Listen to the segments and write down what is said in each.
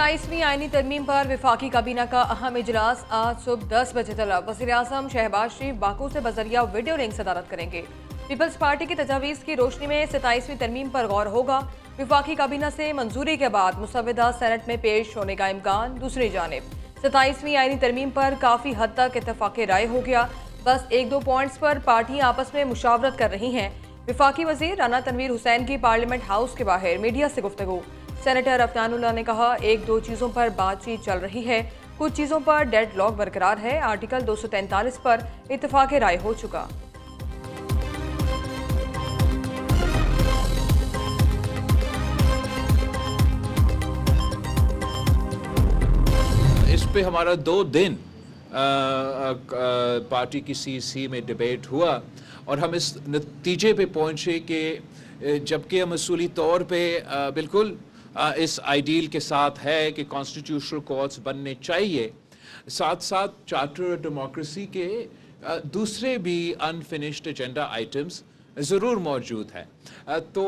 27वीं आईनी तरमीम पर विफाकी काबीना का अहम इजलास आज सुबह 10 बजे तलब। वज़ीर-ए-आज़म शहबाज शरीफ बाकू से बजरिया वीडियो लिंक सदारत करेंगे। पीपल्स पार्टी की तजावीज़ की रोशनी में 27वीं तरमीम पर गौर होगा। विफाकी काबीना से मंजूरी के बाद मुसव्वदा सेनेट में पेश होने का इम्कान। दूसरी जानिब 27वीं आईनी तरमीम पर काफ़ी हद तक इत्तफाक़ राय हो गया। बस एक दो पॉइंट्स पर पार्टियाँ आपस में मुशावरत कर रही हैं। विफाकी वज़ीर राना तनवीर हुसैन की पार्लियामेंट हाउस के बाहर मीडिया से गुफ्तगू। सेनेटर अफनानुल्लाह ने कहा, एक दो चीज़ों पर बातचीत चल रही है, कुछ चीज़ों पर डेड लॉक बरकरार है। आर्टिकल 243 पर इत्तफाक़ राय हो चुका। इस पे हमारा 2 दिन पार्टी की सीसी में डिबेट हुआ और हम इस नतीजे पे पहुंचे कि जबकि हम असूली तौर पे बिल्कुल इस आइडियल के साथ है कि कॉन्स्टिट्यूशनल कोर्ट्स बनने चाहिए, साथ साथ चार्टर डेमोक्रेसी के दूसरे भी अनफिनिश्ड एजेंडा आइटम्स ज़रूर मौजूद हैं। तो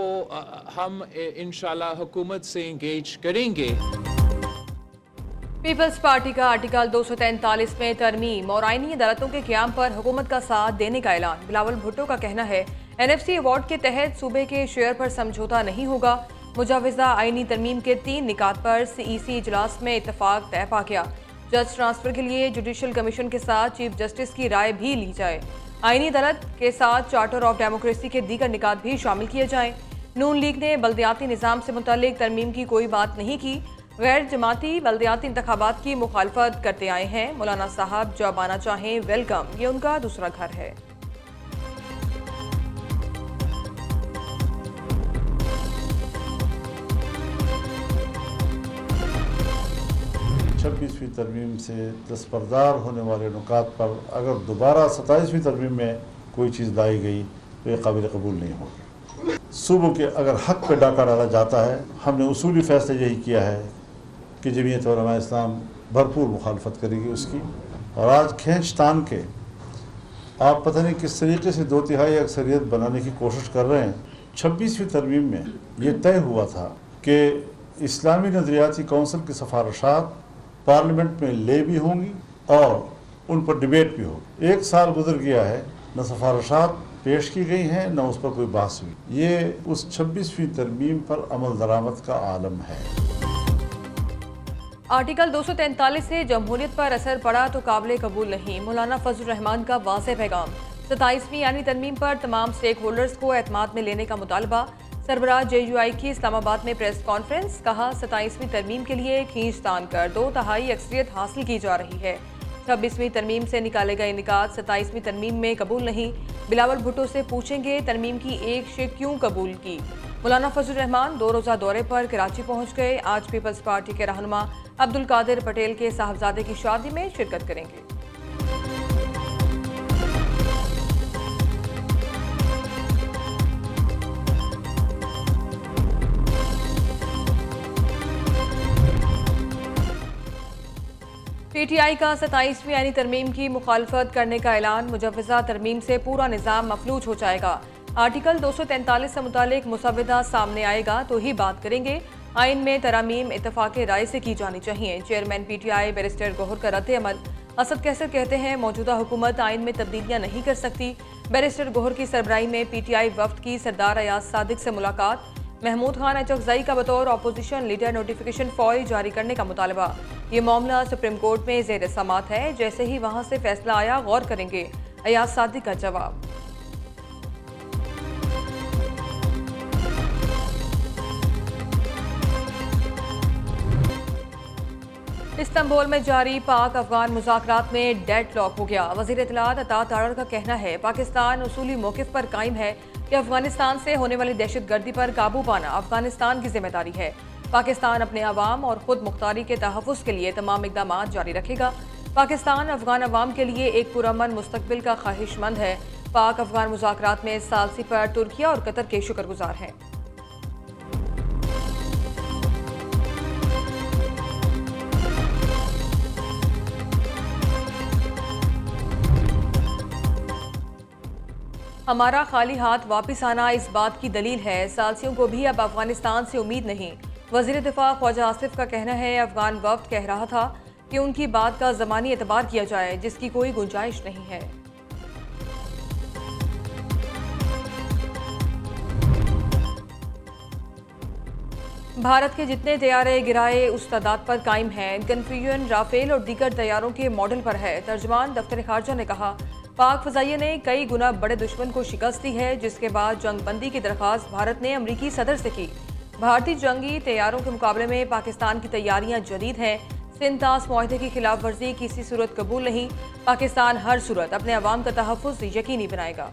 हम इंशाल्लाह हुकूमत से इंगेज करेंगे। पीपल्स पार्टी का आर्टिकल 243 में तरमीम और आईनी अदालतों के क़याम पर हुकूमत का साथ देने का ऐलान। बिलावल भुट्टो का कहना है, NFC अवार्ड के तहत सूबे के शेयर पर समझौता नहीं होगा। मुजाविजा आईनी तरमीम के 3 निकात पर CEC इजलास में इत्तफाक तय पा गया। जज ट्रांसफर के लिए जुडिशल कमीशन के साथ चीफ जस्टिस की राय भी ली जाए। आईनी अदालत के साथ चार्टर ऑफ डेमोक्रेसी के दीगर निकात भी शामिल किए जाएं। नून लीग ने बल्दियाती निज़ाम से मुतालिक तरमीम की कोई बात नहीं की। गैर जमाती बल्दियाती इंतखाबात की मुखालफत करते आए हैं। मौलाना साहब जब आना चाहें वेलकम, ये उनका दूसरा घर है। 26वीं तरमीम से दस्तबरदार होने वाले नुकात पर अगर दोबारा 27वीं तरमीम में कोई चीज़ लाई गई तो ये काबिल कबूल नहीं होगी। सूबों के अगर हक पे डाका डाला जाता है, हमने उसूली फैसले यही किया है कि जमीयत उलमा इस्लाम भरपूर मुखालफत करेगी उसकी। और आज खींचतान के आप पता नहीं किस तरीके से 2/3 अक्सरियत बनाने की कोशिश कर रहे हैं। 26वीं तरमीम में ये तय हुआ था कि इस्लामी नज़रियाती कौंसिल की सिफारिशात पार्लियामेंट में ले भी होंगी और उन पर डिबेट भी होगी। 1 साल गुजर गया है, न सिफारिशात पेश की गई हैं न उस पर कोई बहस हुई। ये उस 26वीं तरमीम पर अमल दरामद का आलम है। आर्टिकल 243 से जमहूरियत पर असर पड़ा तो काबिल कबूल नहीं। मौलाना फजल रहमान का वाज़ेह पैगाम। 27वीं यानी तरमीम पर तमाम स्टेक होल्डर्स को एतमाद में लेने का मुतालबा। सरबराह JUI की इस्लामाबाद में प्रेस कॉन्फ्रेंस। कहा, 27वीं तरमीम के लिए खींचतान कर 2/3 अक्सरियत हासिल की जा रही है। 26वीं तरमीम से निकाले गए निकात 27वीं तरमीम में कबूल नहीं। बिलावल भुट्टो से पूछेंगे तरमीम की एक शे क्यों कबूल की। मौलाना फजल रहमान 2 रोज़ा दौरे पर कराची पहुँच गए। आज पीपल्स पार्टी के रहनुमा अब्दुल कादिर पटेल के साहबजादे की शादी में शिरकत करेंगे। PTI का 27वीं आईनी तरमीम की मुखालफत करने का ऐलान। मुजव्वज़ा तरमीम से पूरा निज़ाम मफलूज हो जाएगा। आर्टिकल 243 से मुतालिक मुसव्वदा सामने आएगा तो ही बात करेंगे। आइन में तरामीम इत्तफाक़ राय से की जानी चाहिए। चेयरमैन PTI बैरिस्टर गौहर का रद्द अमल। असद कैसर कहते हैं, मौजूदा हुकूमत आइन में तब्दीलियाँ नहीं कर सकती। बैरिस्टर गौहर की सरबराही में PTI वफ्द की सरदार अयाज सादिक से मुलाकात। महमूद खान अचकज़ई का बतौर अपोजिशन लीडर नोटिफिकेशन फौरी जारी करने का मुतालबा। ये मामला सुप्रीम कोर्ट में ज़ेर समात है, जैसे ही वहाँ से फैसला आया गौर करेंगे। अयाज सादिक का जवाब। इस्तांबुल में जारी पाक अफगान मुज़ाकरात में डेड लॉक हो गया। वज़ीर इत्तलात अता तारड़ का कहना है, पाकिस्तान उसूली मौक़िफ़ पर कायम है कि अफगानिस्तान से होने वाली दहशतगर्दी पर काबू पाना अफगानिस्तान की जिम्मेदारी है। पाकिस्तान अपने अवाम और खुद मुख्तारी के तहफ़्फ़ुज़ के लिए तमाम इक़दाम जारी रखेगा। पाकिस्तान अफगान अवाम के लिए एक पुरअमन मुस्तक़बिल का ख्वाहिशमंद है। पाक अफगान मुज़ाकरात में सालसी पर तुर्किया और कतर के शुक्रगुजार हैं। हमारा खाली हाथ वापस आना इस बात की दलील है। सालसियों को भी अब अफगानिस्तान से उम्मीद नहीं। वज़ीर दिफा ख्वाजा आसिफ का कहना है, अफगान वफ्द कह रहा था कि उनकी बात का ज़मानी एतबार किया जाए, जिसकी कोई गुंजाइश नहीं है। भारत के जितने तैयारे गिराए उस तादाद पर कायम हैं। कन्फ्यूजन राफेल और दीगर तैयारों के मॉडल पर है। तर्जमान दफ्तर खारजा ने कहा, पाक फ़ज़ाइया ने कई गुना बड़े दुश्मन को शिकस्त दी है, जिसके बाद जंग बंदी की दरख्वास्त भारत ने अमरीकी सदर से की। भारतीय जंगी तैयारों के मुकाबले में पाकिस्तान की तैयारियां जदीद हैं। सिंध तास मुआहदे की खिलाफ वर्जी किसी सूरत कबूल नहीं। पाकिस्तान हर सूरत अपने अवाम का तहफ़्फ़ुज़ यकीनी बनाएगा।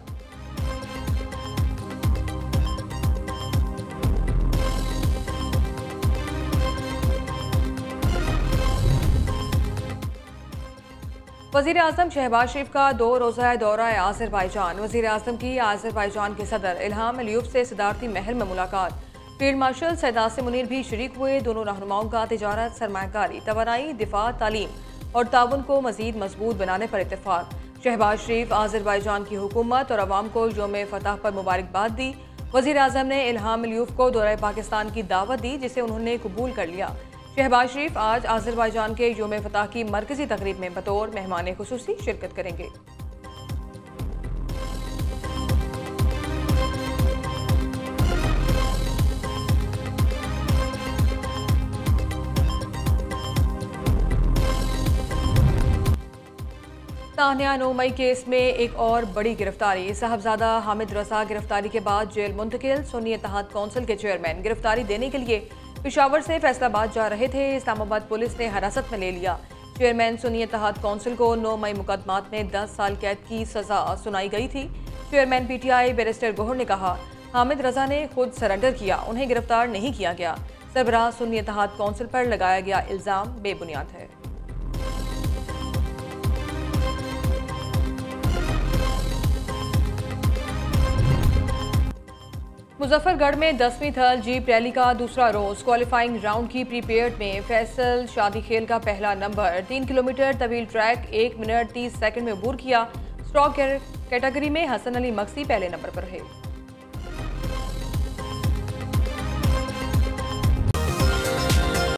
वज़ीर आज़म शहबाज शरीफ का 2 रोज़ा दौरा आज़रबाईजान। वज़ीर आज़म की आज़रबाईजान के सदर इल्हाम अलियव से सदारती महल में मुलाकात। फील्ड मार्शल सैयद आसिम मुनीर भी शरीक हुए। दोनों रहनुमाओं का तिजारत, सरमायाकारी, तवानाई, दिफा, तालीम और ताउन को मज़ीद मजबूत बनाने पर इत्तेफाक। शहबाज शरीफ आज़रबाईजान की हुकूमत और अवाम को यौम फतह पर मुबारकबाद दी। वज़ीर आज़म ने इल्हाम अलियव को दौरे पाकिस्तान की दावत दी, जिसे उन्होंने कबूल कर लिया। शहबाज शरीफ आज आज़रबाईजान के यौम फतह की मरकजी तकरीब में बतौर मेहमान खुसूसी शिरकत करेंगे। तान्या 9 मई केस में एक और बड़ी गिरफ्तारी। साहबजादा हामिद रजा गिरफ्तारी के बाद जेल मुंतकिल। सुन्नी इत्तेहाद कौंसिल के चेयरमैन गिरफ्तारी देने के लिए पेशावर से फैसलाबाद जा रहे थे। इस्लामाबाद पुलिस ने हिरासत में ले लिया। चेयरमैन सुन्नी इत्तेहाद कौंसिल को 9 मई मुकदमात में 10 साल कैद की सजा सुनाई गई थी। चेयरमैन PTI बैरिस्टर गोहर ने कहा, हामिद रजा ने खुद सरेंडर किया, उन्हें गिरफ्तार नहीं किया गया। सरबराह सुन्नी इत्तेहाद कौंसिल पर लगाया गया इल्ज़ाम बेबुनियाद है। मुजफ्फरगढ़ में 10वीं थल जीप रैली का दूसरा रोज। क्वालिफाइंग राउंड की प्रीपेड में फैसल शादी खेल का पहला नंबर। 3 किलोमीटर तवील ट्रैक 1 मिनट 30 सेकंड में अबूर किया। स्टॉक कैटेगरी में हसन अली मक्सी पहले नंबर पर है।